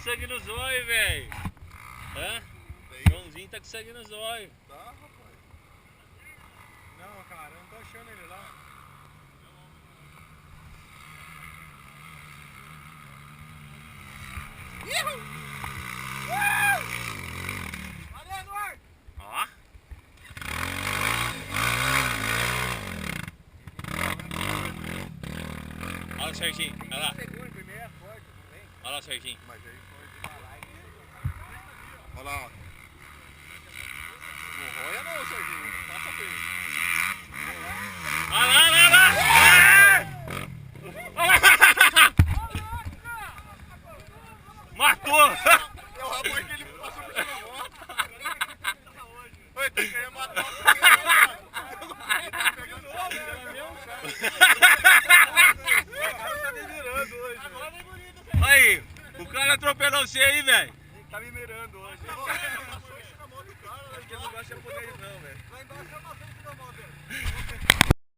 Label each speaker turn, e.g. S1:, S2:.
S1: sangue no zóio, velho. Hã? Joãozinho tá com sangue no zóio.
S2: Tá, rapaz. Não, cara, eu não tô achando ele lá. Valeu, Eduardo!
S1: Ó. Olha o Serginho, olha lá.
S2: Pegou em primeira, forte também.
S1: Olha lá o Serginho.
S2: Mas aí foi de lá e olha lá, ó. Não roia não, Serginho. Passa bem.
S1: Olha lá, olha lá, olha lá. Matou!
S2: É o rapaz que ele passou por cima da moto. Oi, tem que matar o cara. Tá pegando fogo, tá me mirando hoje. Agora vem bonito, velho.
S1: Aí, o cara atropelou você aí, velho.
S2: Tá me mirando hoje. Passou em cima da moto do cara. Acho que ele não gosta de japonês não, velho. Lá embaixo já passou em cima da moto dele.